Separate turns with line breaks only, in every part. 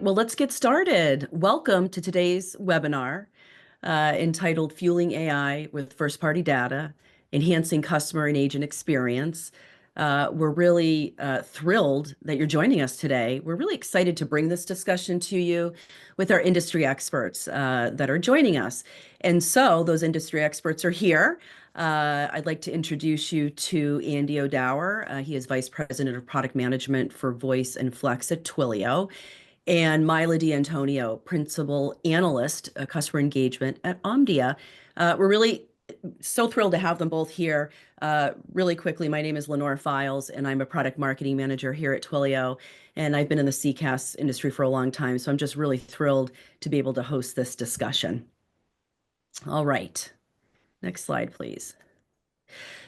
well, let's get started. Welcome to today's webinar entitled Fueling AI with First-Party Data, Enhancing Customer and Agent Experience. We're really thrilled that you're joining us today. We're really excited to bring this discussion to you with our industry experts that are joining us. And so those industry experts are here. I'd like to introduce you to Andy O'Dower. He is Vice President of Product Management for Voice and Flex at Twilio, and Mila D'Antonio, Principal Analyst, Customer Engagement at Omdia. We're really so thrilled to have them both here. Really quickly, my name is Lenore Files, and I'm a Product Marketing Manager here at Twilio, and I've been in the CCaaS industry for a long time, so I'm just really thrilled to be able to host this discussion. All right, next slide, please.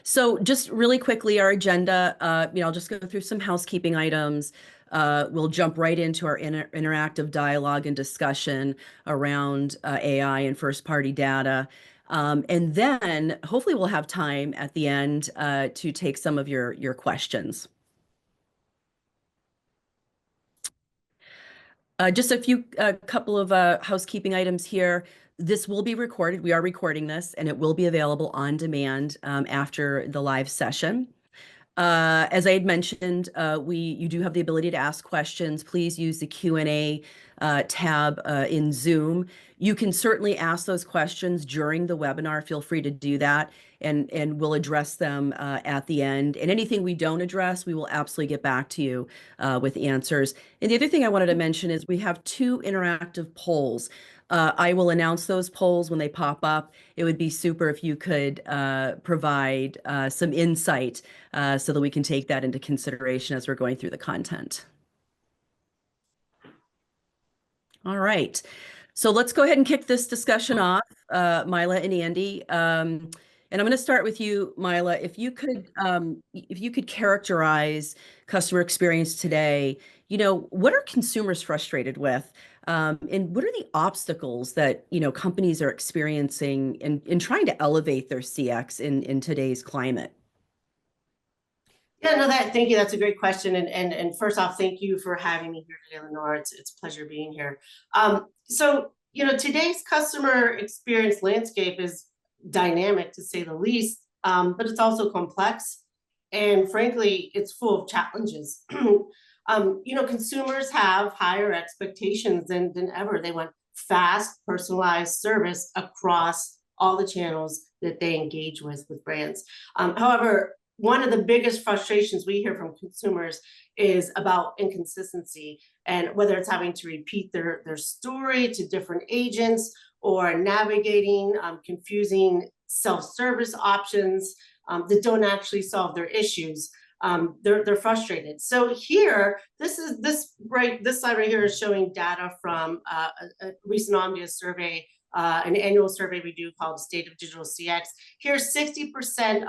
So just really quickly, our agenda, I'll just go through some housekeeping items. We'll jump right into our interactive dialogue and discussion around AI and first-party data. And then hopefully we'll have time at the end to take some of your questions. Just a couple of housekeeping items here. This will be recorded. We are recording this, and it will be available on demand after the live session. As I had mentioned, you do have the ability to ask questions. Please use the Q&A tab in Zoom. You can certainly ask those questions during the webinar. Feel free to do that, and we'll address them at the end. And anything we don't address, we will absolutely get back to you with answers. And the other thing I wanted to mention is we have 2 interactive polls. I will announce those polls when they pop up. It would be super if you could provide some insight so that we can take that into consideration as we're going through the content. All right, so let's go ahead and kick this discussion off, Mila and Andy. And I'm going to start with you, Mila. If you could characterize customer experience today, what are consumers frustrated with? And what are the obstacles that companies are experiencing in trying to elevate their CX in today's climate?
Yeah, no, thank you. That's a great question. And first off, thank you for having me here today, Lenore. It's a pleasure being here. So today's customer experience landscape is dynamic, to say the least, but it's also complex, and frankly, it's full of challenges. Consumers have higher expectations than ever. They want fast, personalized service across all the channels that they engage with brands. However, one of the biggest frustrations we hear from consumers is about inconsistency, and whether it's having to repeat their story to different agents or navigating confusing self-service options that don't actually solve their issues. They're frustrated. So here, this slide right here is showing data from a recent Omdia survey, an annual survey we do called State of Digital CX. Here, 60%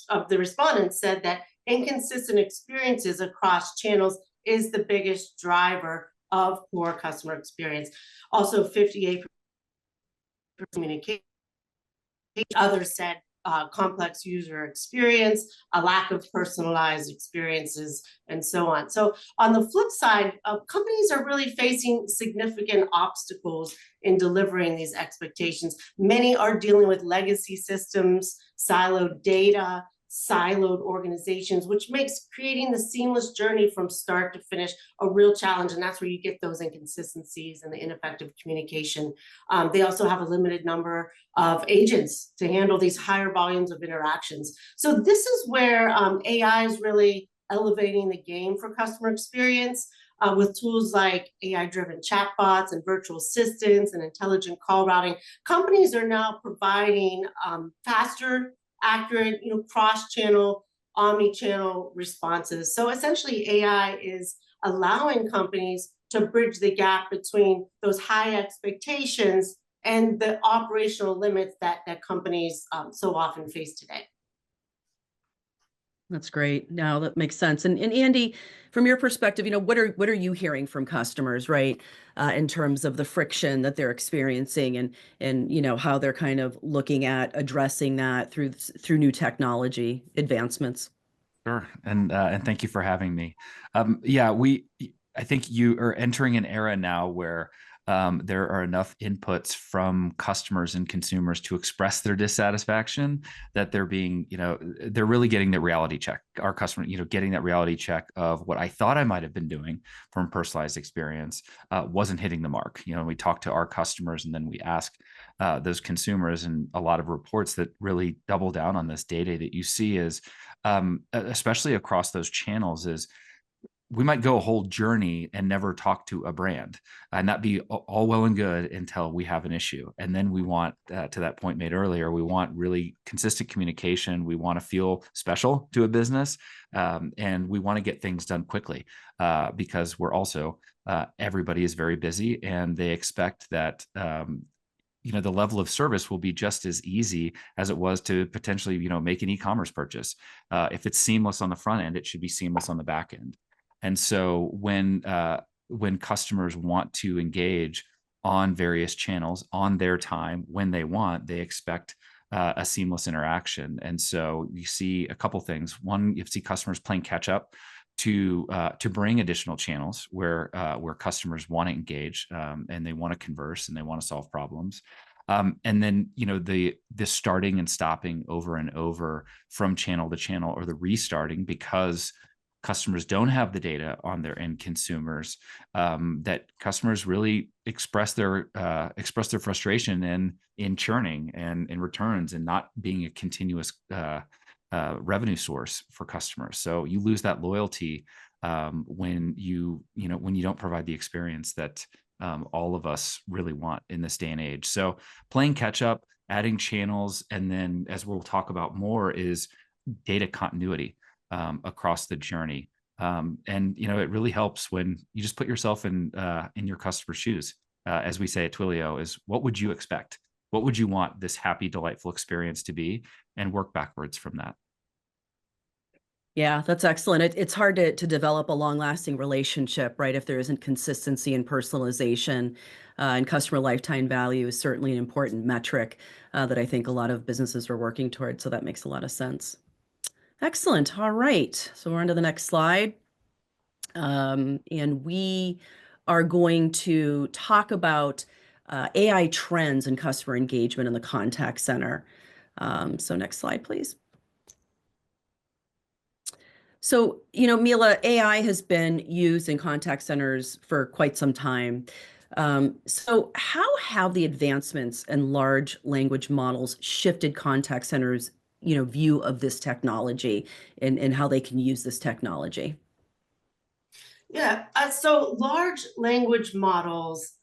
of the respondents said that inconsistent experiences across channels is the biggest driver of poor customer experience. Also, 58% communication. Others said complex user experience, a lack of personalized experiences, and so on. So on the flip side, companies are really facing significant obstacles in delivering these expectations. Many are dealing with legacy systems, siloed data, siloed organizations, which makes creating the seamless journey from start to finish a real challenge. And that's where you get those inconsistencies and the ineffective communication. They also have a limited number of agents to handle these higher volumes of interactions. So this is where AI is really elevating the game for customer experience. With tools like AI-driven chatbots and virtual assistants and intelligent call routing, companies are now providing faster, accurate, cross-channel, omni-channel responses. So essentially, AI is allowing companies to bridge the gap between those high expectations and the operational limits that companies so often face today.
That's great. No, that makes sense. And Andy, from your perspective, what are you hearing from customers, right? In terms of the friction that they're experiencing and how they're kind of looking at addressing that through new technology advancements.
Sure. And thank you for having me. Yeah, I think you are entering an era now where there are enough inputs from customers and consumers to express their dissatisfaction that they're being, they're really getting the reality check. Our customer, getting that reality check of what I thought I might have been doing from personalized experience wasn't hitting the mark. We talk to our customers and then we ask those consumers, and a lot of reports that really double down on this data that you see is, especially across those channels, is we might go a whole journey and never talk to a brand, and that be all well and good until we have an issue. And then we want, to that point made earlier, we want really consistent communication. We want to feel special to a business, and we want to get things done quickly, because we're also, everybody is very busy, and they expect that the level of service will be just as easy as it was to potentially make an e-commerce purchase. If it's seamless on the front end, it should be seamless on the back end. And so when customers want to engage on various channels on their time when they want, they expect a seamless interaction. And so you see a couple things. One, you see customers playing catch up to bring additional channels where customers want to engage, and they want to converse and they want to solve problems. And then the starting and stopping over and over from channel to channel, or the restarting because customers don't have the data on their end consumers, that customers really express their frustration in churning and in returns, and not being a continuous revenue source for customers. So you lose that loyalty when you don't provide the experience that all of us really want in this day and age. So playing catch up, adding channels, and then, as we'll talk about more, is data continuity across the journey. And it really helps when you just put yourself in your customer's shoes. As we say at Twilio, is what would you expect? What would you want this happy, delightful experience to be? And work backwards from that.
Yeah, that's excellent. It's hard to develop a long-lasting relationship, right? If there isn't consistency and personalization, and customer lifetime value is certainly an important metric that I think a lot of businesses are working towards. So that makes a lot of sense. Excellent. All right. So we're on to the next slide. And we are going to talk about AI trends in customer engagement in the contact center. So next slide, please. So, Mila, AI has been used in contact centers for quite some time. So how have the advancements in large language models shifted contact centers' view of this technology and how they can use this technology?
Yeah, so large language models,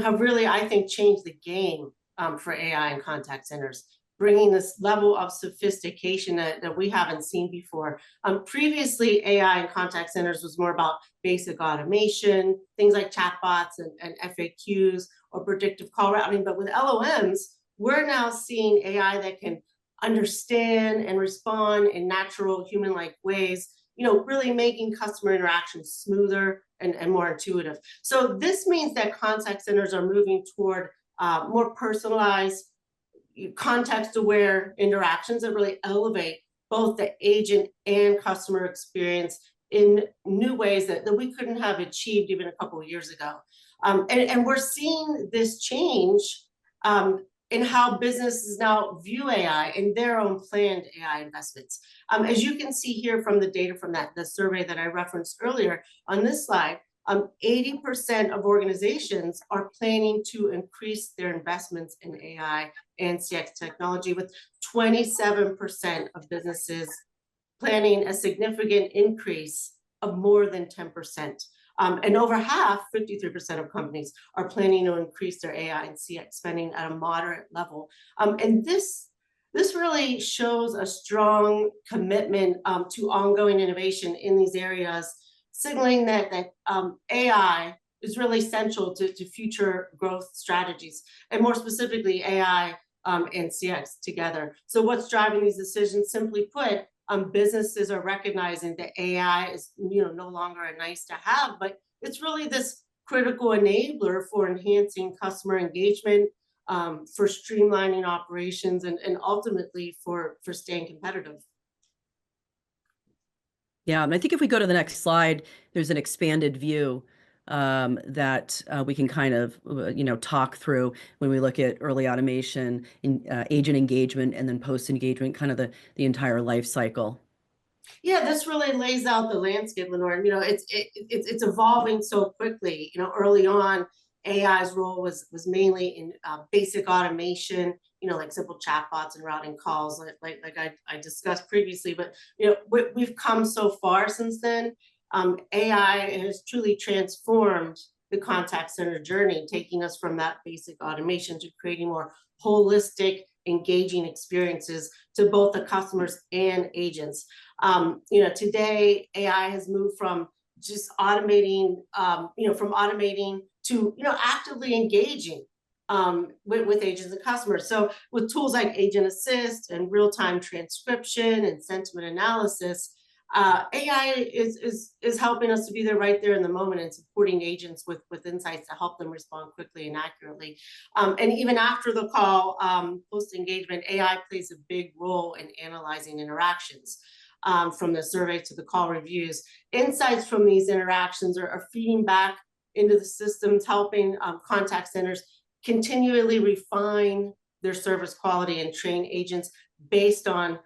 have really, I think, changed the game for AI and contact centers, bringing this level of sophistication that we haven't seen before. Previously, AI in contact centers was more about basic automation, things like chatbots and FAQs or predictive call routing. But with LLMs, we're now seeing AI that can understand and respond in natural human-like ways, really making customer interactions smoother and more intuitive. So this means that contact centers are moving toward more personalized, context-aware interactions that really elevate both the agent and customer experience in new ways that we couldn't have achieved even a couple of years ago. And we're seeing this change in how businesses now view AI in their own planned AI investments. As you can see here from the data from the survey that I referenced earlier on this slide, 80% of organizations are planning to increase their investments in AI and CX technology, with 27% of businesses planning a significant increase of more than 10%. And over half, 53% of companies, are planning to increase their AI and CX spending at a moderate level. And this really shows a strong commitment to ongoing innovation in these areas, signaling that AI is really essential to future growth strategies, and more specifically, AI and CX together. So what's driving these decisions? Simply put, businesses are recognizing that AI is no longer a nice to have, but it's really this critical enabler for enhancing customer engagement, for streamlining operations, and ultimately for staying competitive.
Yeah, and I think if we go to the next slide, there's an expanded view that we can kind of, talk through when we look at early automation, agent engagement, and then post-engagement, kind of the entire life cycle?
Yeah, this really lays out the landscape, Lenore. You know, it's evolving so quickly. You know, early on, AI's role was mainly in basic automation. You know, like simple chatbots and routing calls, like I discussed previously. But you know, we've come so far since then. AI has truly transformed the contact center journey, taking us from that basic automation to creating more holistic, engaging experiences to both the customers and agents. You know, today AI has moved from just automating, from automating to, actively engaging with agents and customers. So with tools like Agent Assist and real-time transcription and sentiment analysis, AI is helping us to be there right there in the moment and supporting agents with insights to help them respond quickly and accurately. And even after the call, post-engagement, AI plays a big role in analyzing interactions. From the survey to the call reviews. Insights from these interactions are feeding back into the systems, helping contact centers continually refine their service quality and train agents based on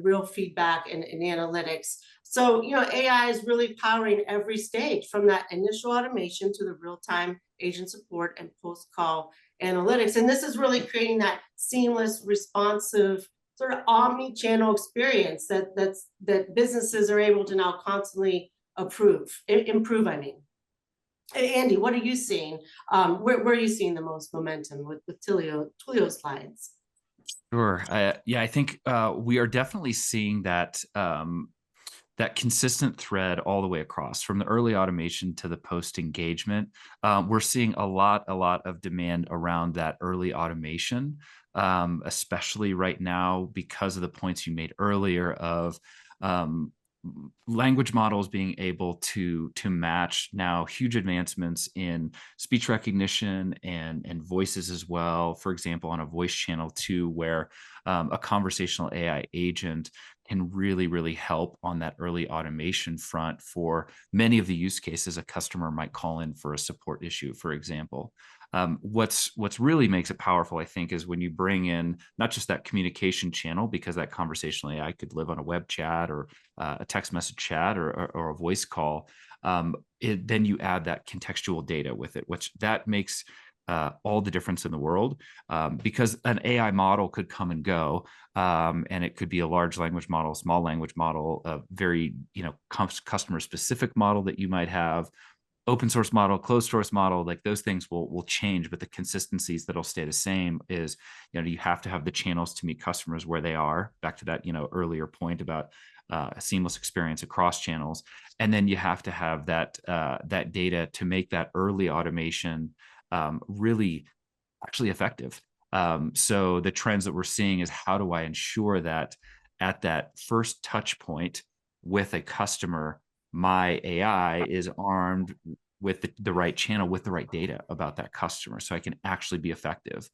real feedback and analytics. So, AI is really powering every stage from that initial automation to the real-time agent support and post-call analytics. And this is really creating that seamless, responsive, sort of omni-channel experience that businesses are able to now constantly improve. I mean, Andy, what are you seeing? Where are you seeing the most momentum with Twilio slides?
Sure. I think we are definitely seeing that that consistent thread all the way across, from the early automation to the post engagement. We're seeing a lot of demand around that early automation, especially right now because of the points you made earlier of language models being able to match now huge advancements in speech recognition and voices as well. For example, on a voice channel too, where a conversational AI agent can really help on that early automation front for many of the use cases a customer might call in for a support issue, for example. What's really makes it powerful, I think, is when you bring in not just that communication channel, because that conversational AI could live on a web chat or a text message chat or a voice call. Then you add that contextual data with it, which that makes all the difference in the world, because an AI model could come and go, and it could be a large language model, small language model, a very customer specific model that you might have, open source model, closed source model, like those things will change, but the consistencies that'll stay the same is, you have to have the channels to meet customers where they are, back to that, earlier point about a seamless experience across channels. And then you have to have that data to make that early automation really actually effective. So the trends that we're seeing is, how do I ensure that at that first touch point with a customer, my AI is armed with the right channel, with the right data about that customer, so I can actually be effective.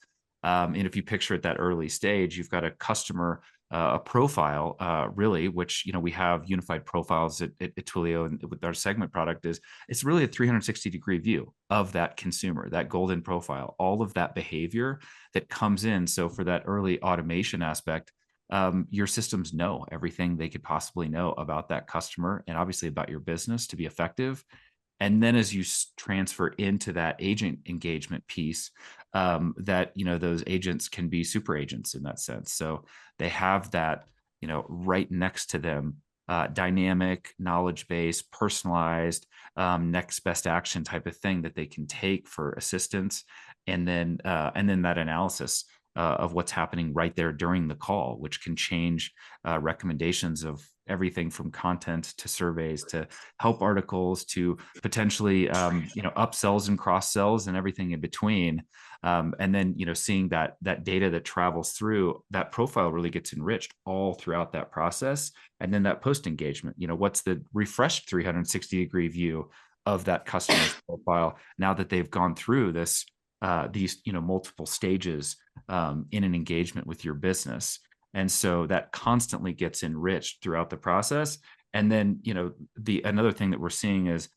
And if you picture at that early stage, you've got a customer, a profile, really, which, we have unified profiles at Twilio, and with our segment product it's really a 360-degree view of that consumer, that golden profile, all of that behavior that comes in. So for that early automation aspect, your systems know everything they could possibly know about that customer, and obviously about your business, to be effective. And then as you transfer into that agent engagement piece, that, those agents can be super agents in that sense. So they have that, right next to them, dynamic, knowledge-based, personalized, next best action type of thing that they can take for assistance. And then that analysis of what's happening right there during the call, which can change recommendations of everything from content to surveys to help articles to potentially upsells and cross sells and everything in between. And then seeing that data that travels through that profile really gets enriched all throughout that process. And then that post engagement, what's the refreshed 360-degree view of that customer's profile now that they've gone through these multiple stages in an engagement with your business. And so that constantly gets enriched throughout the process. And then, another thing that we're seeing is,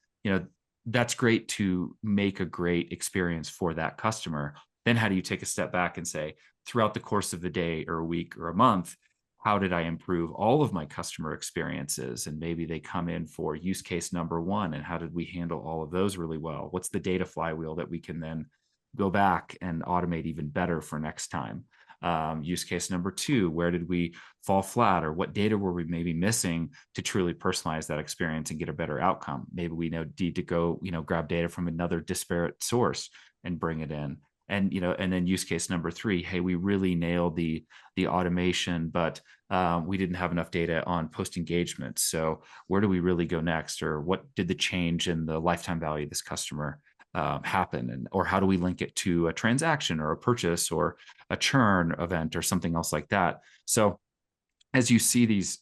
that's great to make a great experience for that customer. Then how do you take a step back and say, throughout the course of the day or a week or a month, how did I improve all of my customer experiences? And maybe they come in for use case number one, and how did we handle all of those really well? What's the data flywheel that we can then go back and automate even better for next time? Use case number two, where did we fall flat, or what data were we maybe missing to truly personalize that experience and get a better outcome? Maybe we need to go, grab data from another disparate source and bring it in. And and then use case number three, hey, we really nailed the automation, but we didn't have enough data on post engagement. So where do we really go next, or what did the change in the lifetime value of this customer happen, or how do we link it to a transaction or a purchase or a churn event or something else like that? So as you see these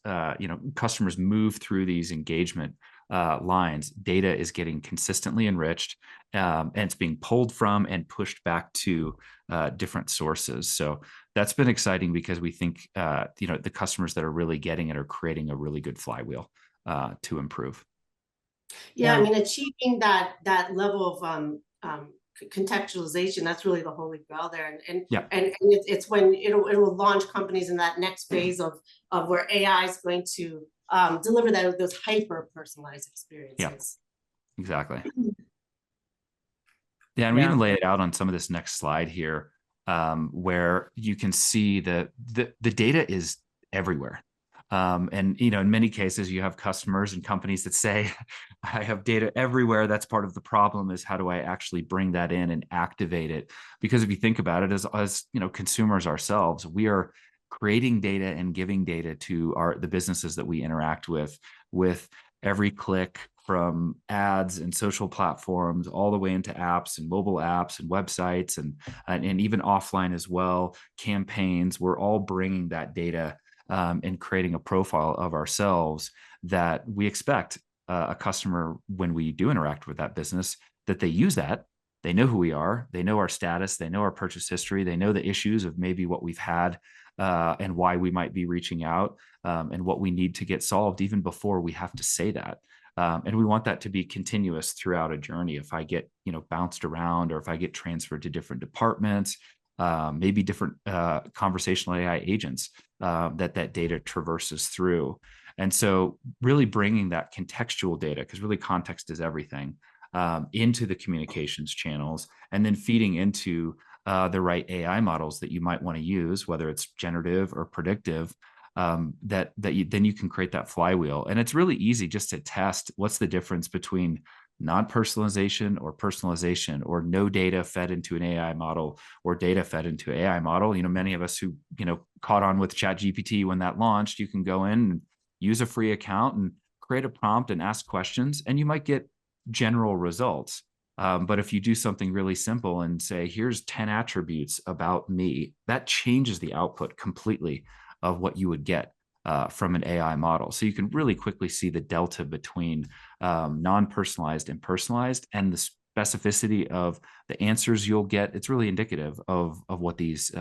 customers move through these engagement lines, data is getting consistently enriched, and it's being pulled from and pushed back to different sources. So that's been exciting, because we think the customers that are really getting it are creating a really good flywheel to improve.
Yeah, I mean, achieving that level of contextualization, that's really the holy grail there. And it's when it will launch companies in that next phase of where AI is going to deliver those hyper personalized experiences.
Yeah, exactly. Yeah, and we even lay it out on some of this next slide here, where you can see the data is everywhere. And in many cases, you have customers and companies that say, I have data everywhere. That's part of the problem, is how do I actually bring that in and activate it? Because if you think about it, as consumers ourselves, we are creating data and giving data to the businesses that we interact with every click, from ads and social platforms all the way into apps and mobile apps and websites and even offline as well, campaigns. We're all bringing that data and creating a profile of ourselves that we expect a customer, when we do interact with that business, that they use that. They know who we are. They know our status. They know our purchase history. They know the issues of maybe what we've had and why we might be reaching out, and what we need to get solved even before we have to say that. And we want that to be continuous throughout a journey. If I get bounced around, or if I get transferred to different departments, maybe different conversational AI agents that data traverses through. And so really bringing that contextual data, because really context is everything, into the communications channels, and then feeding into the right AI models that you might want to use, whether it's generative or predictive, then you can create that flywheel. And it's really easy just to test what's the difference between non-personalization or personalization, or no data fed into an AI model or data fed into an AI model. Many of us who caught on with ChatGPT when that launched, you can go in and use a free account and create a prompt and ask questions, and you might get general results. But if you do something really simple and say, here's 10 attributes about me, that changes the output completely of what you would get from an AI model. So you can really quickly see the delta between non-personalized and personalized, and the specificity of the answers you'll get. It's really indicative of what these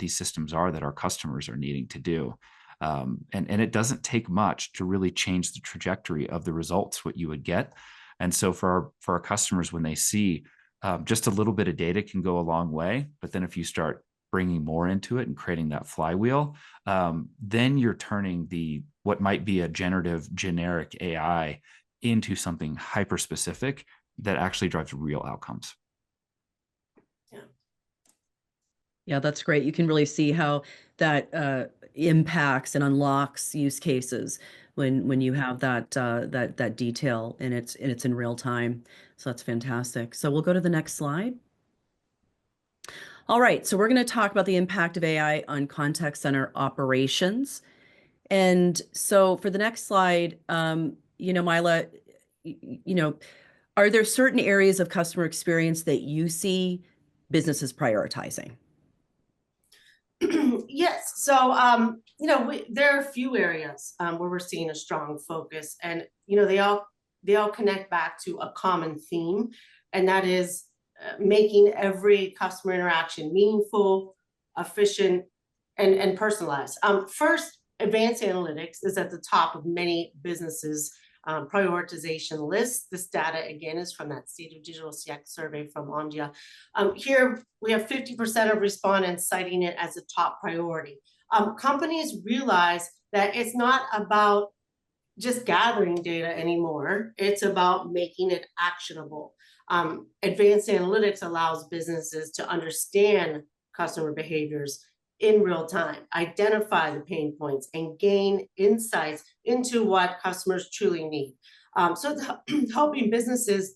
systems are that our customers are needing to do. And it doesn't take much to really change the trajectory of the results, what you would get. And so for our customers, when they see just a little bit of data can go a long way, but then if you start bringing more into it and creating that flywheel, then you're turning what might be a generic AI into something hyper specific that actually drives real outcomes.
Yeah, that's great. You can really see how that impacts and unlocks use cases when you have that detail, and it's in real time. So that's fantastic. So we'll go to the next slide. All right, so we're going to talk about the impact of AI on contact center operations. And so for the next slide, Mila, are there certain areas of customer experience that you see businesses prioritizing?
Yes. So, there are a few areas where we're seeing a strong focus, and, they all connect back to a common theme, and that is making every customer interaction meaningful, efficient, and personalized. First, advanced analytics is at the top of many businesses' prioritization lists. This data, again, is from that State of Digital CX survey from Omdia. Here, we have 50% of respondents citing it as a top priority. Companies realize that it's not about just gathering data anymore. It's about making it actionable. Advanced analytics allows businesses to understand customer behaviors in real time, identify the pain points, and gain insights into what customers truly need. So it's helping businesses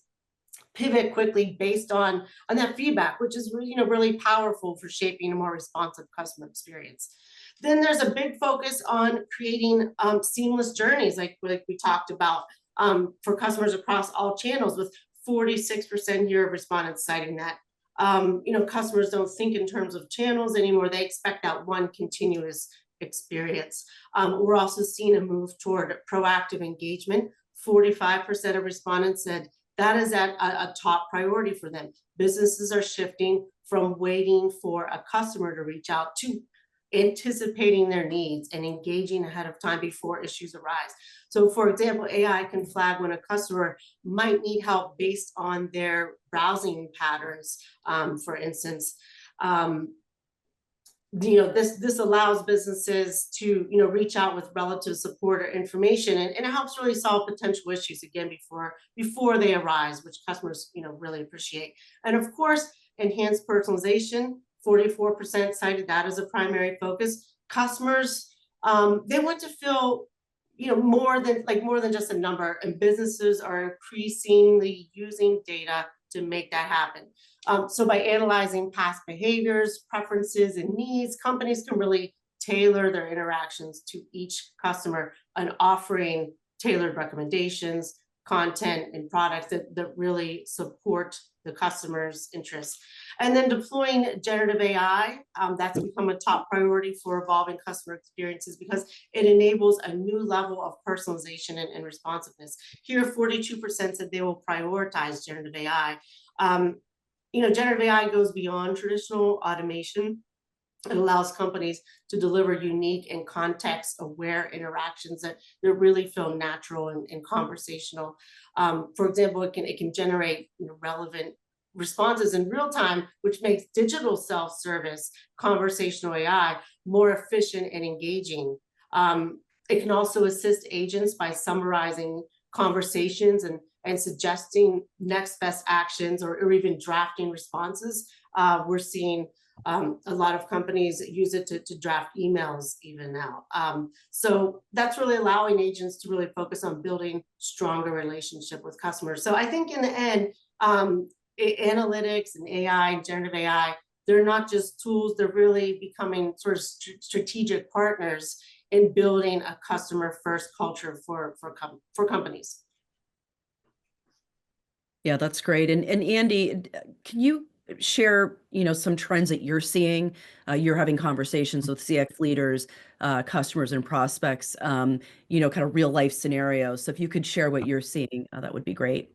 pivot quickly based on that feedback, which is really powerful for shaping a more responsive customer experience. Then there's a big focus on creating seamless journeys, like we talked about, for customers across all channels, with 46% here of respondents citing that. Customers don't think in terms of channels anymore. They expect that one continuous experience. We're also seeing a move toward proactive engagement. 45% of respondents said that is at a top priority for them. Businesses are shifting from waiting for a customer to reach out to anticipating their needs and engaging ahead of time before issues arise. So, for example, AI can flag when a customer might need help based on their browsing patterns, for instance. This allows businesses to reach out with relative support or information, and it helps really solve potential issues again before they arise, which customers really appreciate. And of course, enhanced personalization. 44% cited that as a primary focus. Customers, they want to feel more than just a number, and businesses are increasingly using data to make that happen. So by analyzing past behaviors, preferences, and needs, companies can really tailor their interactions to each customer and offering tailored recommendations, content, and products that really support the customer's interests. And then deploying generative AI, that's become a top priority for evolving customer experiences because it enables a new level of personalization and responsiveness. Here, 42% said they will prioritize generative AI. Generative AI goes beyond traditional automation. It allows companies to deliver unique and context-aware interactions that really feel natural and conversational. For example, it can generate relevant responses in real time, which makes digital self-service conversational AI more efficient and engaging. It can also assist agents by summarizing conversations and suggesting next best actions or even drafting responses. We're seeing a lot of companies use it to draft emails even now. So that's really allowing agents to really focus on building stronger relationship with customers. So I think in the end, analytics and AI and generative AI, they're not just tools, they're really becoming sort of strategic partners in building a customer-first culture for companies.
Yeah, that's great. And Andy, can you share, some trends that you're seeing? You're having conversations with CX leaders, customers and prospects, kind of real life scenarios. So if you could share what you're seeing, that would be great.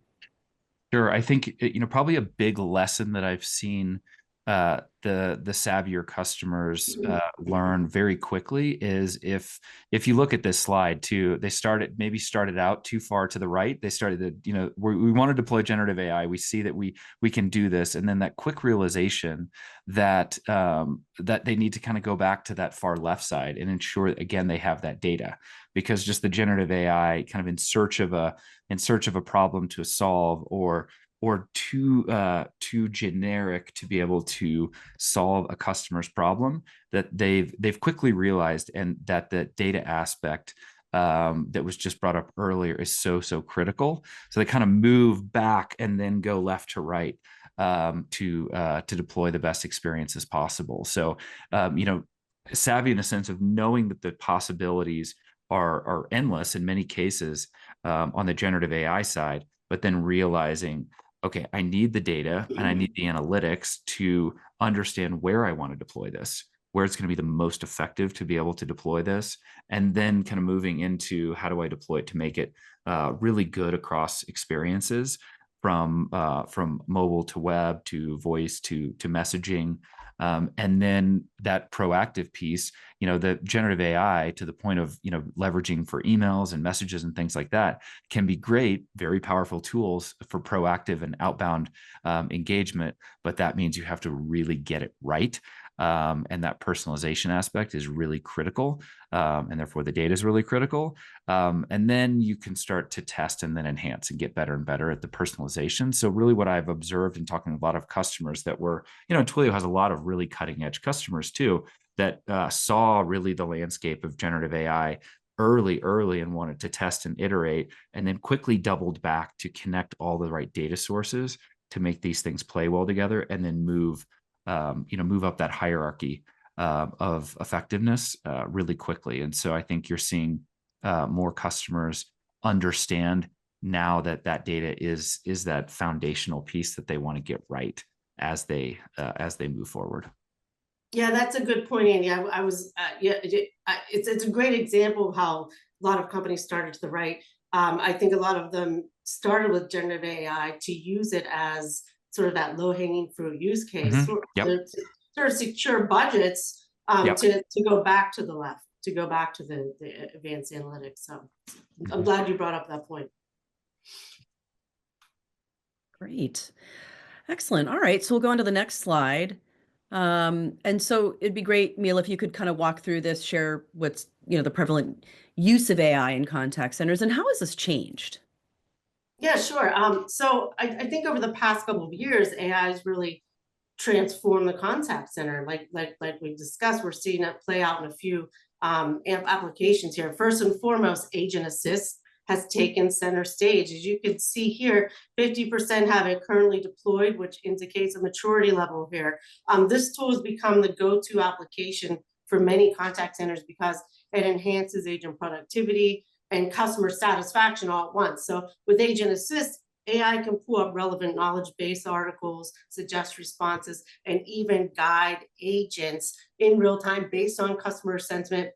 Sure. I think, probably a big lesson that I've seen the savvier customers learn very quickly is if you look at this slide too, they started out too far to the right. They started to, we want to deploy generative AI. We see that we can do this. And then that quick realization that that they need to kind of go back to that far left side and ensure, again, they have that data, because just the generative AI kind of in search of a problem to solve or too generic to be able to solve a customer's problem, that they've quickly realized, and that the data aspect that was just brought up earlier is so critical. So they kind of move back and then go left to right to deploy the best experiences possible. So savvy in a sense of knowing that the possibilities are endless in many cases on the generative AI side, but then realizing, okay, I need the data and I need the analytics to understand where I want to deploy this, where it's going to be the most effective to be able to deploy this, and then kind of moving into how do I deploy it to make it really good across experiences. from mobile to web to voice to messaging. And then that proactive piece, the generative AI, to the point of, leveraging for emails and messages and things like that, can be great, very powerful tools for proactive and outbound engagement. But that means you have to really get it right. And that personalization aspect is really critical. And therefore the data is really critical. And then you can start to test and then enhance and get better and better at the personalization. So really what I've observed in talking to a lot of customers that were, Twilio has a lot of really cutting edge customers too, that saw really the landscape of generative AI early and wanted to test and iterate, and then quickly doubled back to connect all the right data sources to make these things play well together, and then move up that hierarchy of effectiveness really quickly. And so I think you're seeing more customers understand now that data is that foundational piece that they want to get right as they move forward.
Yeah, that's a good point, Andy. It's a great example of how a lot of companies started to the right. I think a lot of them started with generative AI to use it as sort of that low-hanging fruit use case, to sort of secure budgets, to go back to the left, to go back to the advanced analytics. So I'm glad you brought up that point.
Great. Excellent. All right. So we'll go on to the next slide. And so it'd be great, Mila, if you could kind of walk through this, share what's, the prevalent use of AI in contact centers, and how has this changed?
Yeah, sure. So I think over the past couple of years, AI has really transformed the contact center. Like we discussed, we're seeing it play out in a few applications here. First and foremost, Agent Assist has taken center stage. As you can see here, 50% have it currently deployed, which indicates a maturity level here. This tool has become the go-to application for many contact centers because it enhances agent productivity and customer satisfaction all at once. So with Agent Assist, AI can pull up relevant knowledge base articles, suggest responses, and even guide agents in real time based on customer sentiment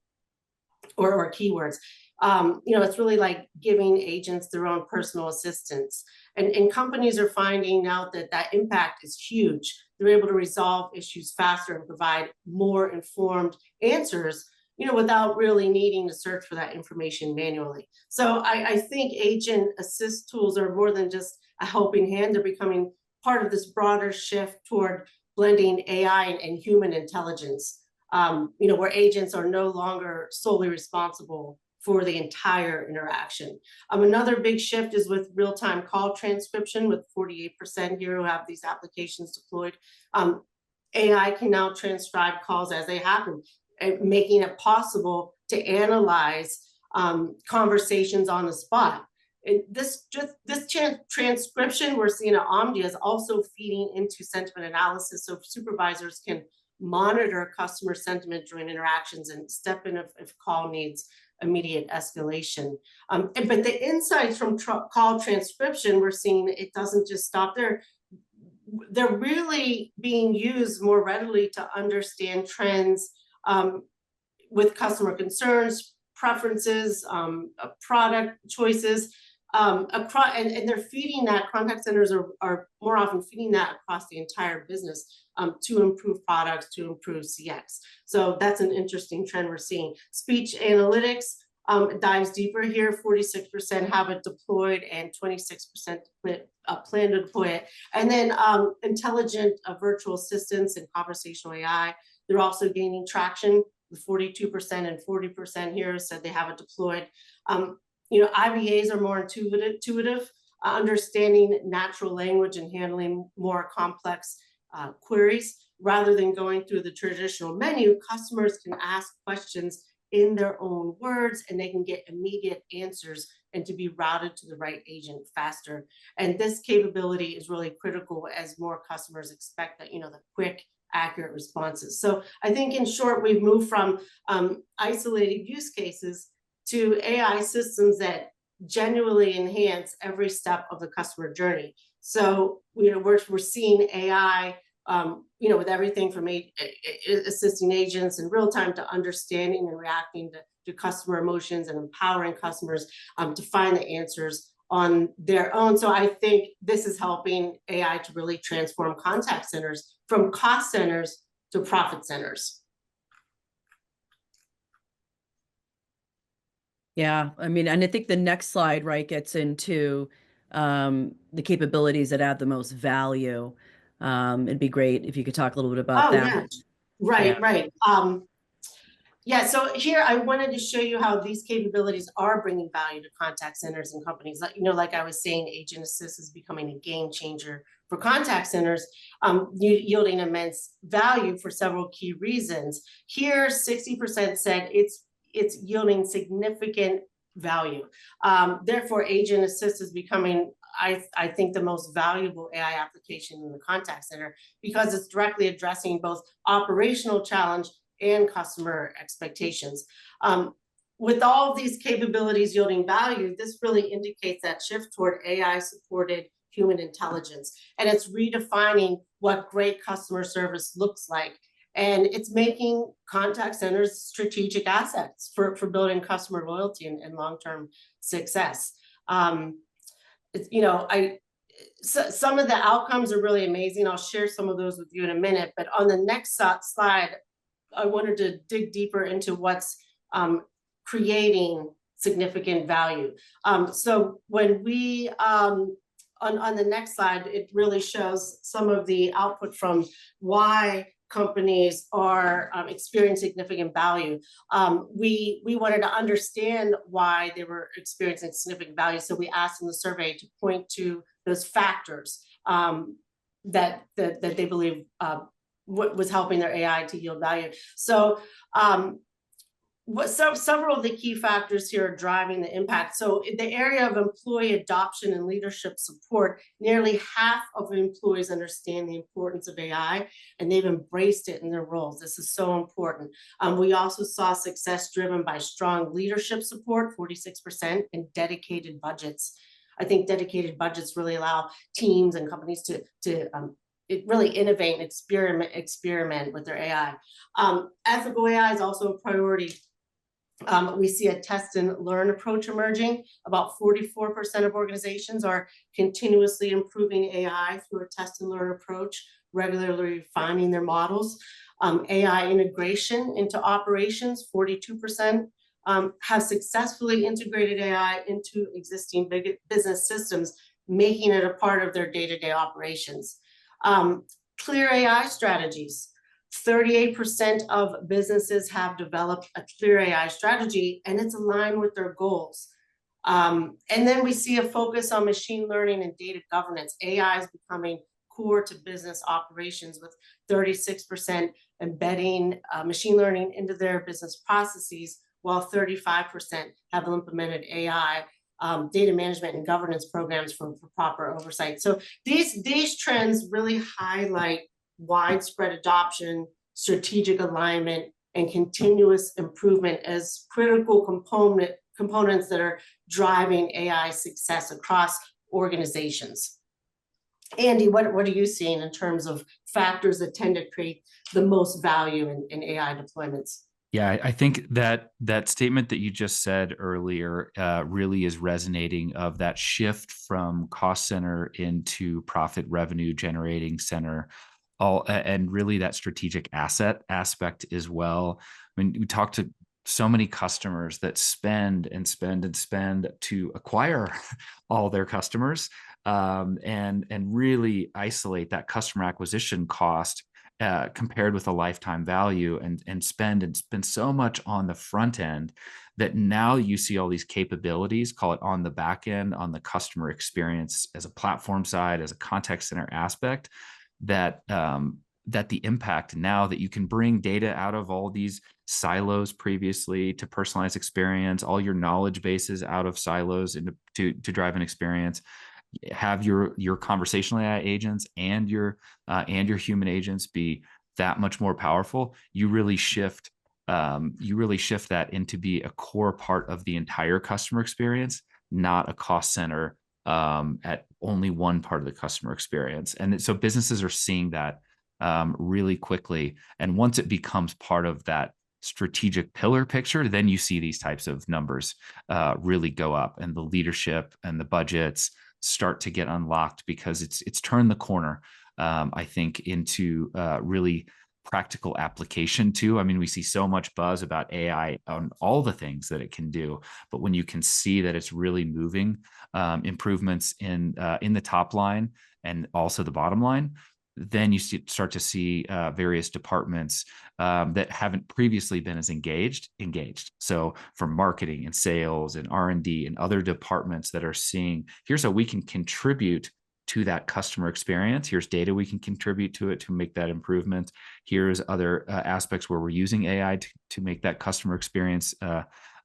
or keywords. It's really like giving agents their own personal assistants. And companies are finding out that impact is huge. They're able to resolve issues faster and provide more informed answers, without really needing to search for that information manually. So I think Agent Assist tools are more than just a helping hand. They're becoming part of this broader shift toward blending AI and human intelligence, where agents are no longer solely responsible for the entire interaction. Another big shift is with real-time call transcription, with 48% here who have these applications deployed. AI can now transcribe calls as they happen, making it possible to analyze conversations on the spot. And this transcription we're seeing at Omdia is also feeding into sentiment analysis, so supervisors can monitor customer sentiment during interactions and step in if call needs immediate escalation. But the insights from call transcription, we're seeing it doesn't just stop there. They're really being used more readily to understand trends with customer concerns, preferences, product choices, and they're feeding that. Contact centers are more often feeding that across the entire business to improve products, to improve CX. So that's an interesting trend we're seeing. Speech analytics dives deeper here. 46% have it deployed and 26% plan to deploy it. And then intelligent virtual assistants and conversational AI, they're also gaining traction. The 42% and 40% here said they have it deployed. IVAs are more intuitive, understanding natural language and handling more complex queries. Rather than going through the traditional menu, customers can ask questions in their own words, and they can get immediate answers and to be routed to the right agent faster. And this capability is really critical as more customers expect that, the quick, accurate responses. So I think in short, we've moved from isolated use cases to AI systems that genuinely enhance every step of the customer journey. So, we're seeing AI, with everything from assisting agents in real time to understanding and reacting to customer emotions and empowering customers to find the answers on their own. So I think this is helping AI to really transform contact centers from cost centers to profit centers.
Yeah, I mean, and I think the next slide, right, gets into the capabilities that add the most value. It'd be great if you could talk a little bit about
Oh,
that.
yeah. Right,
Yeah.
right. Yeah, so here I wanted to show you how these capabilities are bringing value to contact centers and companies. Like, like I was saying, Agent Assist is becoming a game changer for contact centers, yielding immense value for several key reasons. Here, 60% said it's yielding significant value. Therefore, Agent Assist is becoming, I think, the most valuable AI application in the contact center because it's directly addressing both operational challenge and customer expectations. With all of these capabilities yielding value, this really indicates that shift toward AI-supported human intelligence. And it's redefining what great customer service looks like. And it's making contact centers strategic assets for building customer loyalty and long-term success. Some of the outcomes are really amazing. I'll share some of those with you in a minute. But on the next slide, I wanted to dig deeper into what's creating significant value. So when we, on the next slide, it really shows some of the output from why companies are experiencing significant value. We wanted to understand why they were experiencing significant value. So we asked in the survey to point to those factors that they believe what was helping their AI to yield value. So several of the key factors here are driving the impact. So in the area of employee adoption and leadership support, nearly half of employees understand the importance of AI and they've embraced it in their roles. This is so important. We also saw success driven by strong leadership support, 46%, and dedicated budgets. I think dedicated budgets really allow teams and companies to really innovate and experiment with their AI. Ethical AI is also a priority. We see a test and learn approach emerging. About 44% of organizations are continuously improving AI through a test and learn approach, regularly refining their models. AI integration into operations, 42% have successfully integrated AI into existing business systems, making it a part of their day-to-day operations. Clear AI strategies. 38% of businesses have developed a clear AI strategy, and it's aligned with their goals. And then we see a focus on machine learning and data governance. AI is becoming core to business operations, with 36% embedding machine learning into their business processes, while 35% have implemented AI data management and governance programs for proper oversight. So these trends really highlight widespread adoption, strategic alignment, and continuous improvement as critical components that are driving AI success across organizations. Andy, what are you seeing in terms of factors that tend to create the most value in AI deployments?
Yeah, I think that statement that you just said earlier really is resonating, of that shift from cost center into profit revenue generating center, and really that strategic asset aspect as well. I mean, we talk to so many customers that spend and spend and spend to acquire all their customers, and really isolate that customer acquisition cost compared with a lifetime value, and spend so much on the front end that now you see all these capabilities, call it on the back end, on the customer experience as a platform side, as a contact center aspect, that the impact now that you can bring data out of all these silos previously to personalized experience, all your knowledge bases out of silos to drive an experience, have your conversational AI agents and your human agents be that much more powerful. You really shift that into be a core part of the entire customer experience, not a cost center at only one part of the customer experience. And so businesses are seeing that really quickly. And once it becomes part of that strategic pillar picture, then you see these types of numbers really go up, and the leadership and the budgets start to get unlocked because it's turned the corner, I think, into really practical application too. I mean, we see so much buzz about AI on all the things that it can do, but when you can see that it's really moving improvements in the top line and also the bottom line, then you start to see various departments that haven't previously been as engaged. So from marketing and sales and R&D and other departments that are seeing, here's how we can contribute to that customer experience. Here's data we can contribute to it to make that improvement. Here's other aspects where we're using AI to make that customer experience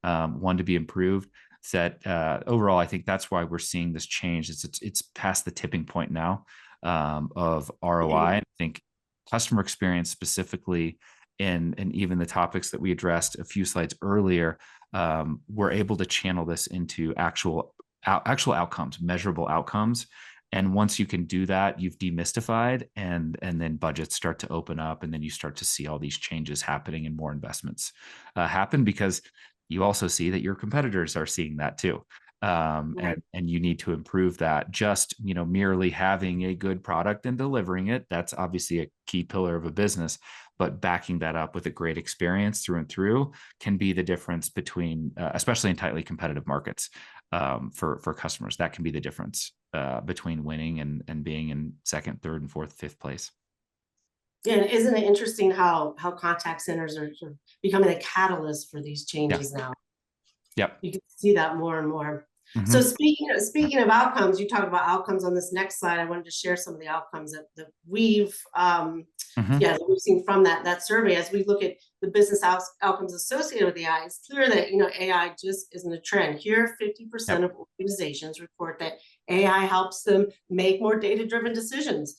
one to be improved. That overall, I think that's why we're seeing this change. It's past the tipping point now of ROI. I think customer experience specifically, and even the topics that we addressed a few slides earlier, we're able to channel this into actual outcomes, measurable outcomes. And once you can do that, you've demystified, and then budgets start to open up, and then you start to see all these changes happening and more investments happen, because you also see that your competitors are seeing that too. And you need to improve that. Just, merely having a good product and delivering it, that's obviously a key pillar of a business, but backing that up with a great experience through and through can be the difference between, especially in tightly competitive markets, for customers. That can be the difference between winning and being in second, third, and fourth, fifth place.
Yeah, and isn't it interesting how contact centers are sort of becoming a catalyst for these changes now?
Yep.
You can see that more and more. So speaking of outcomes, you talked about outcomes on this next slide. I wanted to share some of the outcomes that we've seen from that survey. As we look at the business outcomes associated with AI, it's clear that AI just isn't a trend. Here, 50% of organizations report that AI helps them make more data-driven decisions.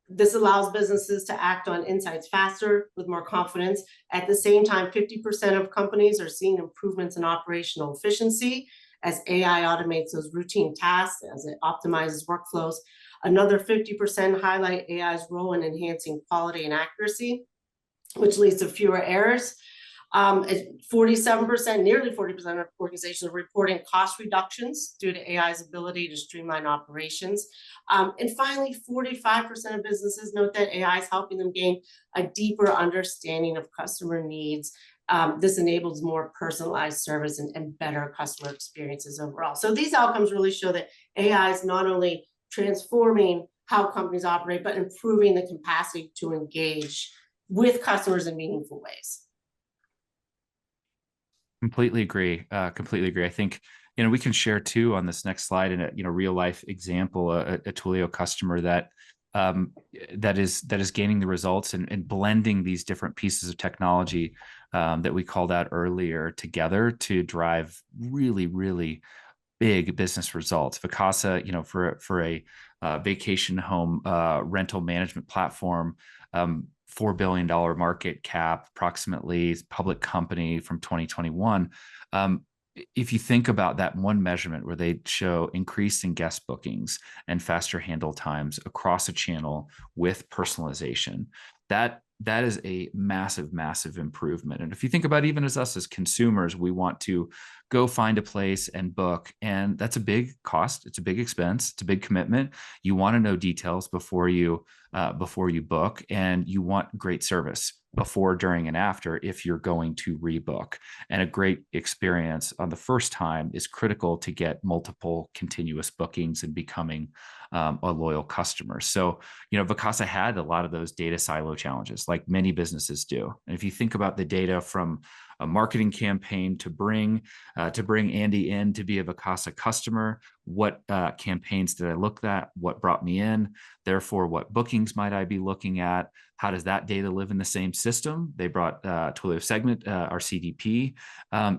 This allows businesses to act on insights faster with more confidence. At the same time, 50% of companies are seeing improvements in operational efficiency as AI automates those routine tasks, as it optimizes workflows. Another 50% highlight AI's role in enhancing quality and accuracy, which leads to fewer errors. 47%, nearly 40% of organizations are reporting cost reductions due to AI's ability to streamline operations. And finally, 45% of businesses note that AI is helping them gain a deeper understanding of customer needs. This enables more personalized service and better customer experiences overall. So these outcomes really show that AI is not only transforming how companies operate, but improving the capacity to engage with customers in meaningful ways.
Completely agree. Completely agree. I think, we can share too on this next slide in a real life example, a Twilio customer that is gaining the results and blending these different pieces of technology that we called out earlier together to drive really, really big business results. Vacasa, for a vacation home rental management platform, $4 billion market cap, approximately, public company from 2021. If you think about that one measurement where they show increase in guest bookings and faster handle times across a channel with personalization, that is a massive, massive improvement. And if you think about even as us as consumers, we want to go find a place and book, and that's a big cost. It's a big expense. It's a big commitment. You want to know details before you book, and you want great service before, during, and after if you're going to rebook. And a great experience on the first time is critical to get multiple continuous bookings and becoming a loyal customer. So, Vacasa had a lot of those data silo challenges, like many businesses do. And if you think about the data from a marketing campaign to bring Andy in to be a Vacasa customer, what campaigns did I look at? What brought me in? Therefore, what bookings might I be looking at? How does that data live in the same system? They brought Twilio Segment, our CDP,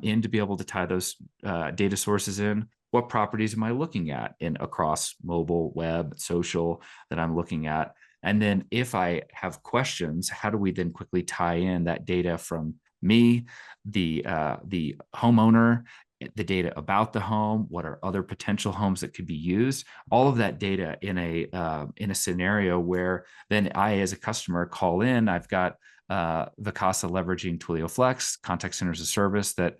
in to be able to tie those data sources in. What properties am I looking at across mobile, web, social that I'm looking at? And then if I have questions, how do we then quickly tie in that data from me, the homeowner, the data about the home, what are other potential homes that could be used, all of that data in a scenario where then I, as a customer, call in, I've got Vacasa leveraging Twilio Flex, contact center as a service that,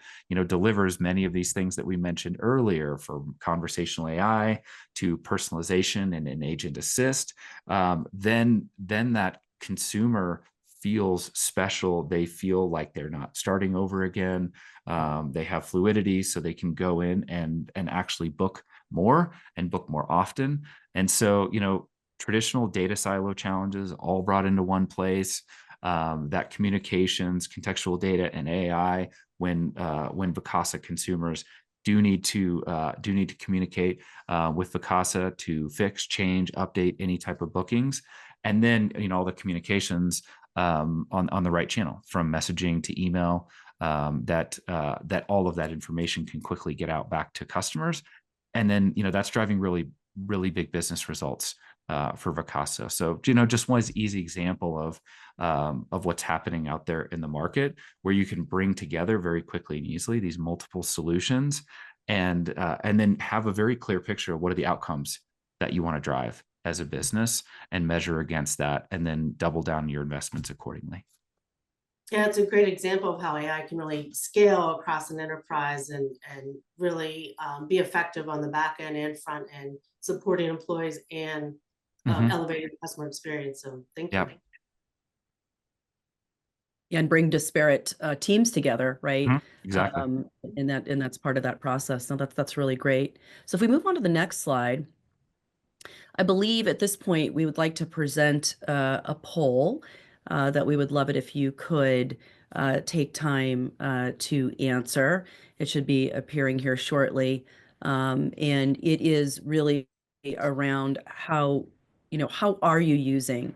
delivers many of these things that we mentioned earlier, from conversational AI to personalization and an agent assist, then that consumer feels special. They feel like they're not starting over again. They have fluidity, so they can go in and actually book more and book more often. And so, traditional data silo challenges all brought into one place. That communications, contextual data, and AI, when Vacasa consumers do need to communicate with Vacasa to fix, change, update any type of bookings, and then all the communications on the right channel, from messaging to email, that all of that information can quickly get out back to customers, and then that's driving really, really big business results for Vacasa. So just one easy example of what's happening out there in the market, where you can bring together very quickly and easily these multiple solutions, and then have a very clear picture of what are the outcomes that you want to drive as a business, and measure against that, and then double down your investments accordingly.
Yeah, it's a great example of how AI can really scale across an enterprise and really be effective on the back end and front end, supporting employees and elevating the customer experience. So thank you.
Yeah, and bring disparate teams together, right?
Exactly.
And that's part of that process. So that's really great. So if we move on to the next slide, I believe at this point we would like to present a poll that we would love it if you could take time to answer. It should be appearing here shortly. And it is really around how are you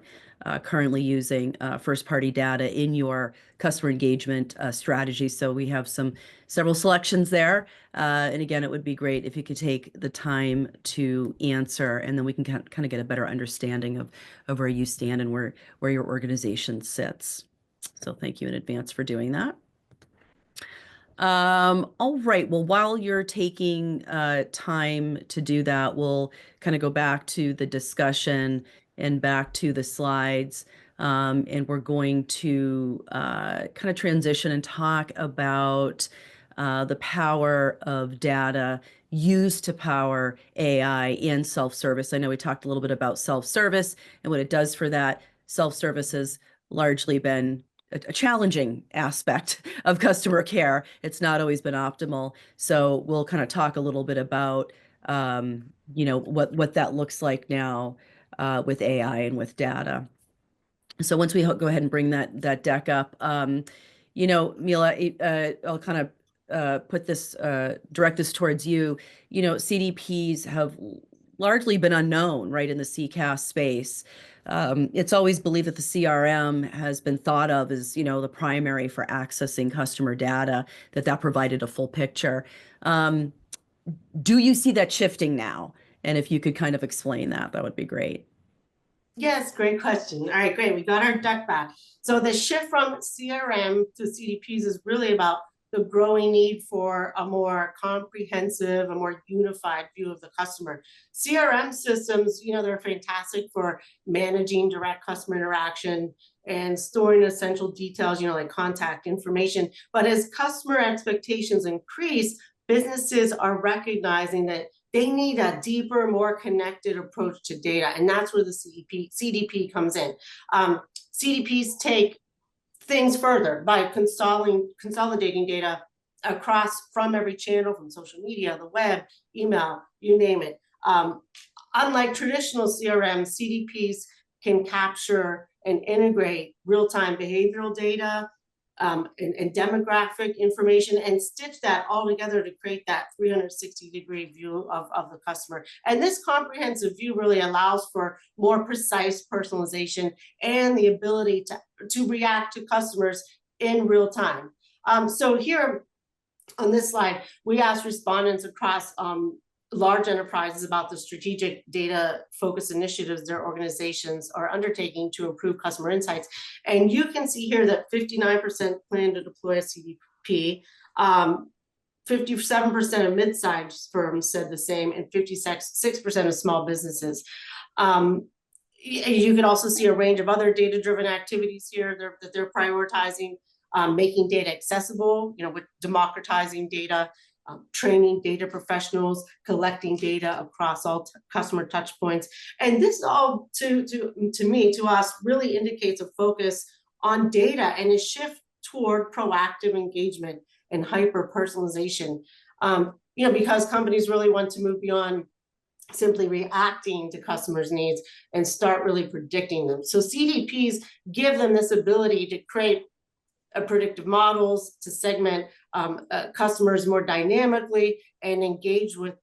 currently using first-party data in your customer engagement strategy. So we have several selections there. And again, it would be great if you could take the time to answer, and then we can kind of get a better understanding of where you stand and where your organization sits. So thank you in advance for doing that. All right. Well, while you're taking time to do that, we'll kind of go back to the discussion and back to the slides. And we're going to kind of transition and talk about the power of data used to power AI and self-service. I know we talked a little bit about self-service and what it does for that. Self-service has largely been a challenging aspect of customer care. It's not always been optimal. So we'll kind of talk a little bit about, what that looks like now with AI and with data. So once we go ahead and bring that deck up, Mila, I'll kind of direct this towards you. CDPs have largely been unknown, right, in the CCaaS space. It's always believed that the CRM has been thought of as, the primary for accessing customer data, that provided a full picture. Do you see that shifting now? And if you could kind of explain that would be great.
Yes, great question. All right, great. We got our deck back. So the shift from CRM to CDPs is really about the growing need for a more comprehensive, a more unified view of the customer. CRM systems, they're fantastic for managing direct customer interaction and storing essential details, like contact information. But as customer expectations increase, businesses are recognizing that they need a deeper, more connected approach to data. And that's where the CDP comes in. CDPs take things further by consolidating data from every channel, from social media, the web, email, you name it. Unlike traditional CRM, CDPs can capture and integrate real-time behavioral data, and demographic information, and stitch that all together to create that 360-degree view of the customer. And this comprehensive view really allows for more precise personalization and the ability to react to customers in real time. So here on this slide, we asked respondents across large enterprises about the strategic data focus initiatives their organizations are undertaking to improve customer insights. And you can see here that 59% plan to deploy a CDP, 57% of mid-sized firms said the same, and 56% of small businesses. You could also see a range of other data-driven activities here that they're prioritizing, making data accessible, with democratizing data, training data professionals, collecting data across all customer touch points. And this all, to us, really indicates a focus on data and a shift toward proactive engagement and hyper-personalization. Because companies really want to move beyond simply reacting to customers' needs and start really predicting them. So CDPs give them this ability to create predictive models, to segment customers more dynamically and engage with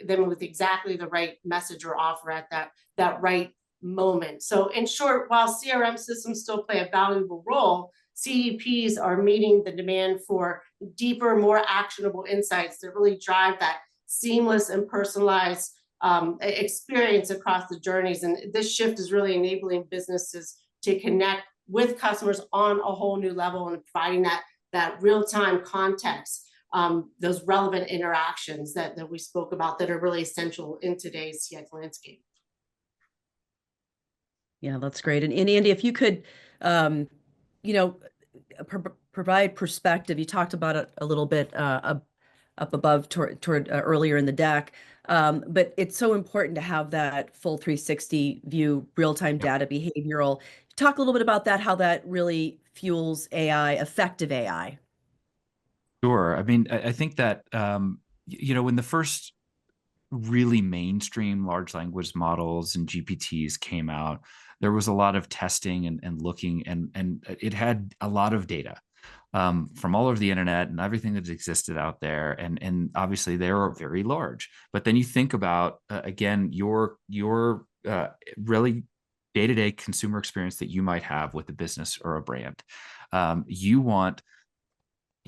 them with exactly the right message or offer at that right moment. So in short, while CRM systems still play a valuable role, CDPs are meeting the demand for deeper, more actionable insights that really drive that seamless and personalized experience across the journeys. And this shift is really enabling businesses to connect with customers on a whole new level and providing that real-time context, those relevant interactions that we spoke about that are really essential in today's CX landscape.
Yeah, that's great. And Andy, if you could, provide perspective, you talked about it a little bit up above toward earlier in the deck, but it's so important to have that full 360 view, real-time data, behavioral. Talk a little bit about that, how that really fuels AI, effective AI.
Sure. I mean, I think that, when the first really mainstream large language models and GPTs came out, there was a lot of testing and looking, and it had a lot of data from all over the internet and everything that existed out there. And obviously they are very large. But then you think about, again, your really day-to-day consumer experience that you might have with a business or a brand.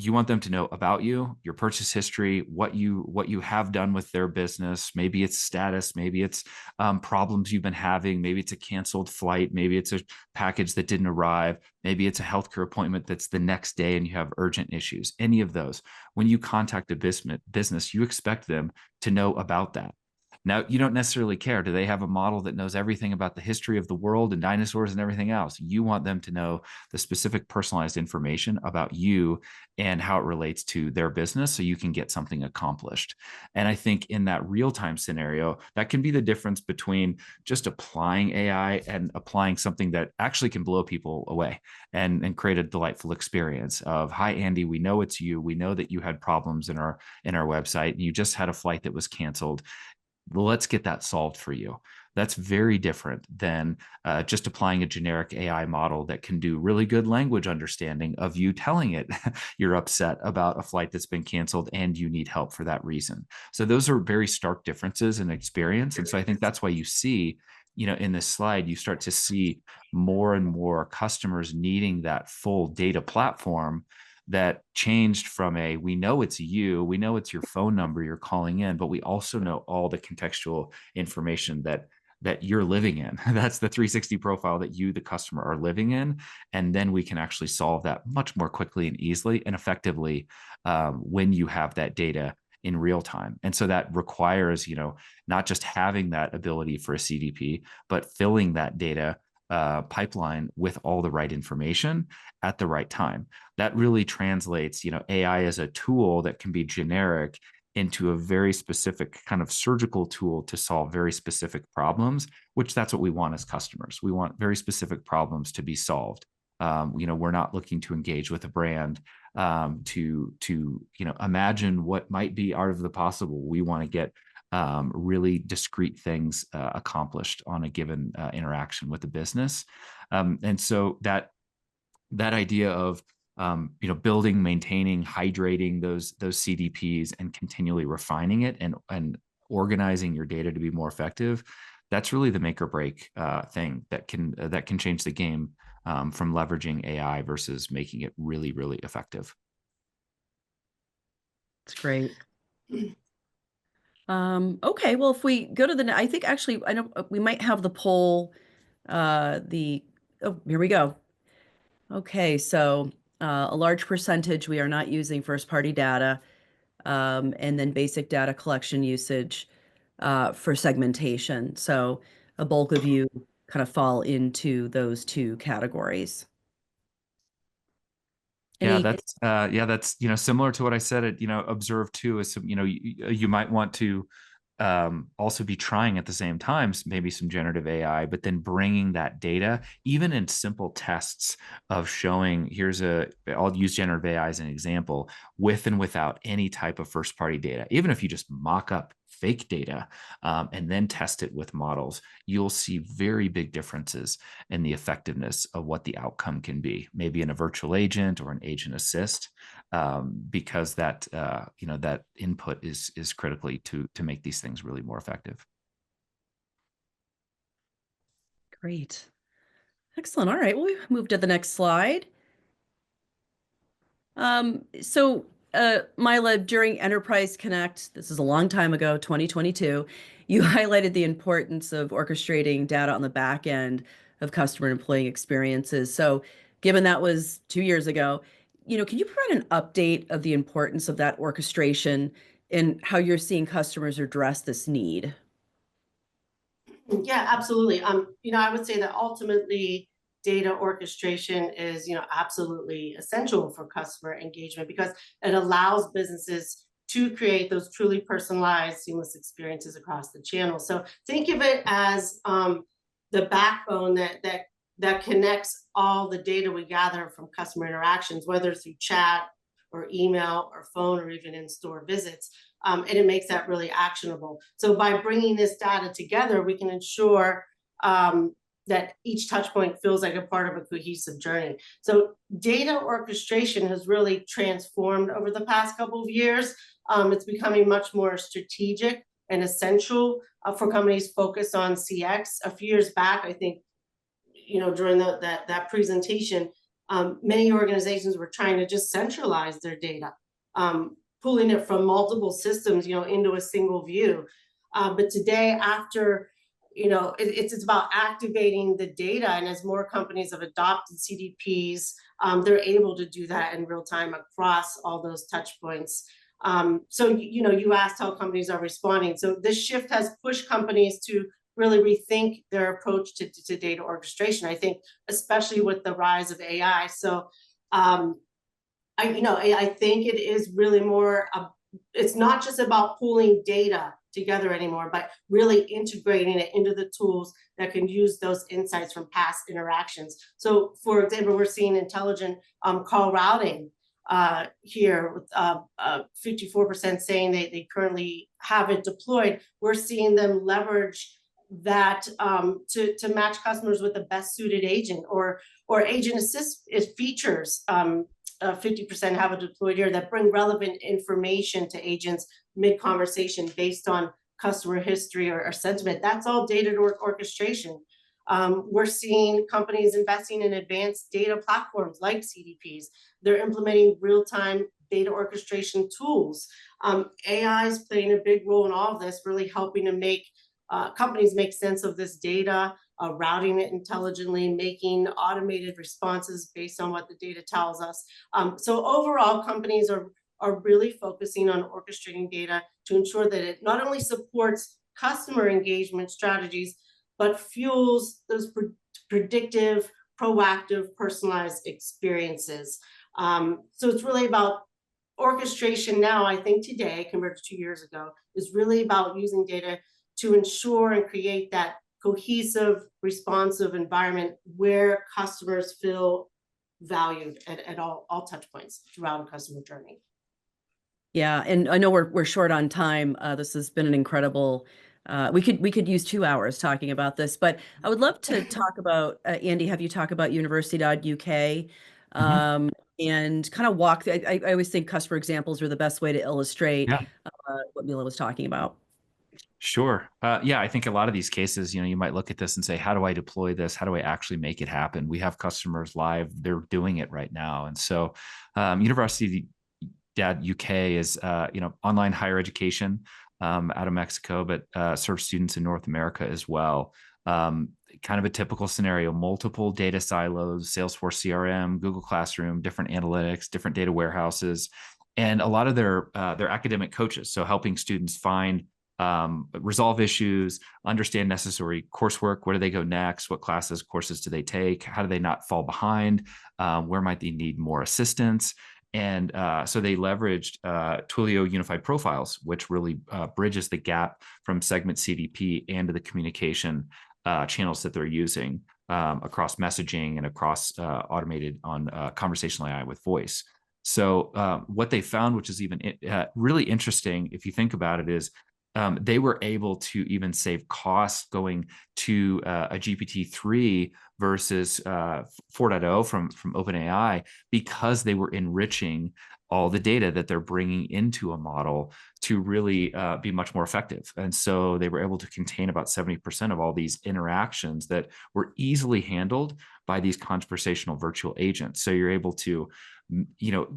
You want them to know about you, your purchase history, what you have done with their business. Maybe it's status, maybe it's problems you've been having, maybe it's a canceled flight, maybe it's a package that didn't arrive, maybe it's a healthcare appointment that's the next day and you have urgent issues. Any of those. When you contact a business, you expect them to know about that. Now, you don't necessarily care. Do they have a model that knows everything about the history of the world and dinosaurs and everything else? You want them to know the specific personalized information about you and how it relates to their business so you can get something accomplished. And I think in that real-time scenario, that can be the difference between just applying AI and applying something that actually can blow people away and create a delightful experience of, hi, Andy, we know it's you. We know that you had problems in our website and you just had a flight that was canceled. Let's get that solved for you. That's very different than just applying a generic AI model that can do really good language understanding of you telling it you're upset about a flight that's been canceled and you need help for that reason. So those are very stark differences in experience. And so I think that's why you see, in this slide, you start to see more and more customers needing that full data platform that changed from we know it's you, we know it's your phone number you're calling in, but we also know all the contextual information that you're living in. That's the 360 profile that you, the customer, are living in. And then we can actually solve that much more quickly and easily and effectively when you have that data in real time. And so that requires, not just having that ability for a CDP, but filling that data pipeline with all the right information at the right time. That really translates, AI as a tool that can be generic into a very specific kind of surgical tool to solve very specific problems, which that's what we want as customers. We want very specific problems to be solved. We're not looking to engage with a brand to imagine what might be art of the possible. We want to get really discrete things accomplished on a given interaction with the business. And so that idea of building, maintaining, hydrating those CDPs and continually refining it and organizing your data to be more effective, that's really the make or break thing that can change the game from leveraging AI versus making it really, really effective.
That's great. Okay, well, if we go to I think actually, I know we might have the poll, oh, here we go. Okay, so a large percentage, we are not using first-party data, and then basic data collection usage for segmentation. So a bulk of you kind of fall into those two categories.
Yeah,
Any,
that's similar to what I said. Observe too is you might want to also be trying at the same time maybe some generative AI, but then bringing that data, even in simple tests of showing, I'll use generative AI as an example, with and without any type of first party data. Even if you just mock up fake data and then test it with models, you'll see very big differences in the effectiveness of what the outcome can be, maybe in a virtual agent or an agent assist, because that that input is critically to make these things really more effective.
great. Excellent. All right. Well, we move to the next slide. So, Mila, during Enterprise Connect, this is a long time ago, 2022, you highlighted the importance of orchestrating data on the back end of customer and employee experiences. So, given that was 2 years ago, can you provide an update of the importance of that orchestration and how you're seeing customers address this need?
Yeah, absolutely. I would say that ultimately data orchestration is, absolutely essential for customer engagement because it allows businesses to create those truly personalized, seamless experiences across the channel. So think of it as the backbone that connects all the data we gather from customer interactions, whether through chat or email or phone or even in-store visits. And it makes that really actionable. So by bringing this data together, we can ensure that each touch point feels like a part of a cohesive journey. So data orchestration has really transformed over the past couple of years. It's becoming much more strategic and essential for companies focused on CX. A few years back, I think, during that presentation, many organizations were trying to just centralize their data, pulling it from multiple systems, into a single view. But today, after, it's about activating the data, and as more companies have adopted CDPs, they're able to do that in real time across all those touch points. So, you asked how companies are responding. So this shift has pushed companies to really rethink their approach to data orchestration, I think, especially with the rise of AI. So I think it is really more, it's not just about pulling data together anymore, but really integrating it into the tools that can use those insights from past interactions. So for example, we're seeing intelligent call routing here with 54% saying they currently have it deployed. We're seeing them leverage that to match customers with the best suited agent or agent assist features. 50% have it deployed here that bring relevant information to agents mid-conversation based on customer history or sentiment. That's all data orchestration. We're seeing companies investing in advanced data platforms like CDPs. They're implementing real-time data orchestration tools. AI is playing a big role in all of this, really helping to make companies make sense of this data, routing it intelligently, making automated responses based on what the data tells us. So overall, companies are really focusing on orchestrating data to ensure that it not only supports customer engagement strategies, but fuels those predictive, proactive, personalized experiences. So it's really about orchestration now, I think today, compared to 2 years ago, is really about using data to ensure and create that cohesive, responsive environment where customers feel valued at all touch points throughout a customer journey.
Yeah, and I know we're short on time. This has been an incredible. We could use 2 hours talking about this, but I would love to talk about Andy. Have you talk about university.uk and kind of walk. I always think customer examples are the best way to illustrate what Mila was talking about.
Sure. Yeah, I think a lot of these cases, you might look at this and say, how do I deploy this? How do I actually make it happen? We have customers live. They're doing it right now. And so University.uk is, online higher education out of Mexico, but serves students in North America as well. Kind of a typical scenario, multiple data silos, Salesforce CRM, Google Classroom, different analytics, different data warehouses, and a lot of their academic coaches. So helping students find resolve issues, understand necessary coursework. Where do they go next? What classes, courses do they take? How do they not fall behind? Where might they need more assistance? And so they leveraged Twilio Unified Profiles, which really bridges the gap from segment CDP and to the communication channels that they're using across messaging and across automated on conversational AI with voice. So what they found, which is even really interesting, if you think about it, is they were able to even save costs going to a GPT-3 versus 4.0 from OpenAI, because they were enriching all the data that they're bringing into a model to really be much more effective. And so they were able to contain about 70% of all these interactions that were easily handled by these conversational virtual agents. So you're able to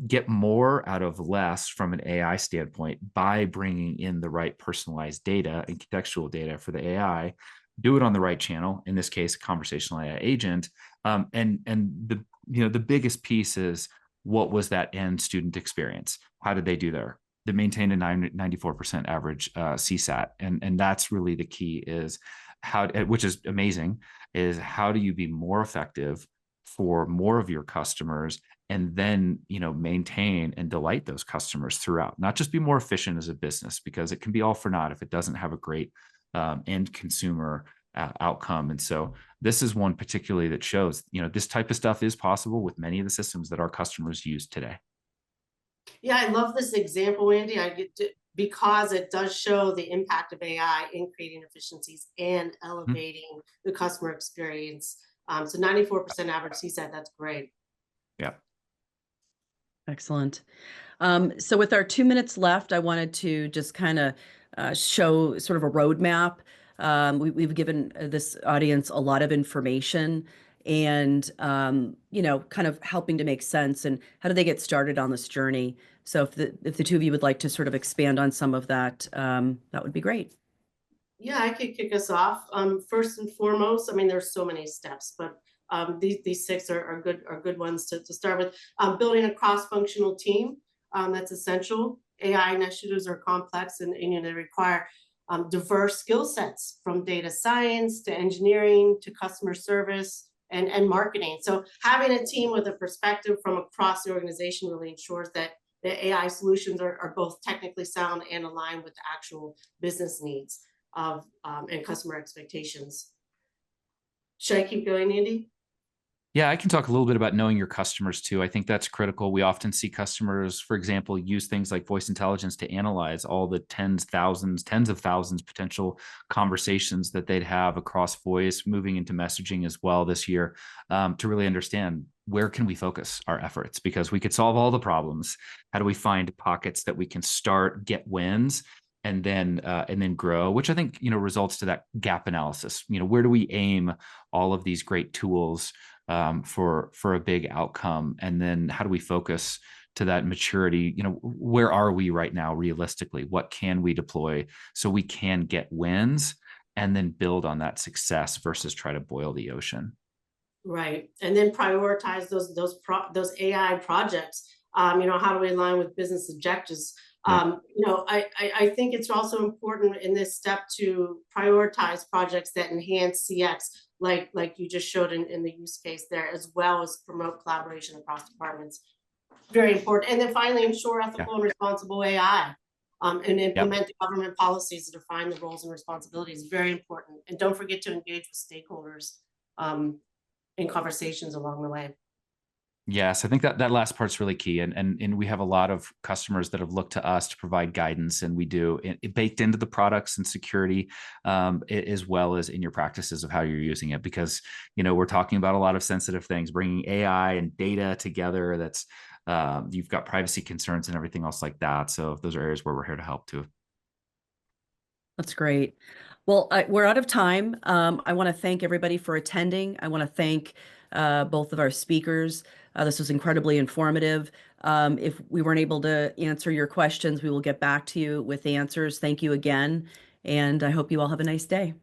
get more out of less from an AI standpoint by bringing in the right personalized data and contextual data for the AI, do it on the right channel, in this case, a conversational AI agent. And the biggest piece is, what was that end student experience? How did they do there? They maintained a 94% average CSAT. And that's really the key, is how, which is amazing, is how do you be more effective for more of your customers, and then maintain and delight those customers throughout, not just be more efficient as a business, because it can be all for naught if it doesn't have a great end consumer outcome. And so this is one particularly that shows this type of stuff is possible with many of the systems that our customers use today.
Yeah, I love this example, Andy. Because it does show the impact of AI in creating efficiencies and elevating the customer experience. So 94% average CSAT, that's great.
Yeah.
Excellent. So with our 2 minutes left, I wanted to just kind of show sort of a roadmap. We've given this audience a lot of information, and kind of helping to make sense, and how do they get started on this journey. So if the two of you would like to sort of expand on some of that, that would be great.
Yeah, I could kick us off. First and foremost, I mean, there's so many steps, but these six are good ones to start with. Building a cross-functional team, that's essential. AI initiatives are complex, and they require diverse skill sets, from data science to engineering to customer service and marketing. So having a team with a perspective from across the organization really ensures that the AI solutions are both technically sound and aligned with the actual business needs of and customer expectations. Should I keep going, Andy?
Yeah, I can talk a little bit about knowing your customers too. I think that's critical. We often see customers, for example, use things like voice intelligence to analyze all the tens of thousands potential conversations that they'd have across voice, moving into messaging as well this year, to really understand, where can we focus our efforts? Because we could solve all the problems. How do we find pockets that we can start, get wins, and then grow, which I think results to that gap analysis. Where do we aim all of these great tools for a big outcome, and then how do we focus to that maturity? Where are we right now realistically? What can we deploy so we can get wins, and then build on that success versus try to boil the ocean?
Right, and then prioritize those AI projects. How do we align with business objectives?
Yeah.
I think it's also important in this step to prioritize projects that enhance CX, like you just showed in the use case there, as well as promote collaboration across departments. Very important. And then finally, ensure ethical and responsible AI, and implement government policies to define the roles and responsibilities. Very important. And don't forget to engage with stakeholders in conversations along the way.
Yes, I think that last part's really key. And we have a lot of customers that have looked to us to provide guidance, and we do it baked into the products and security, as well as in your practices of how you're using it. Because, we're talking about a lot of sensitive things, bringing AI and data together. That's, you've got privacy concerns and everything else like that. So those are areas where we're here to help too.
That's great. Well, we're out of time. I want to thank everybody for attending. I want to thank both of our speakers. This was incredibly informative. If we weren't able to answer your questions, we will get back to you with answers. Thank you again, and I hope you all have a nice day.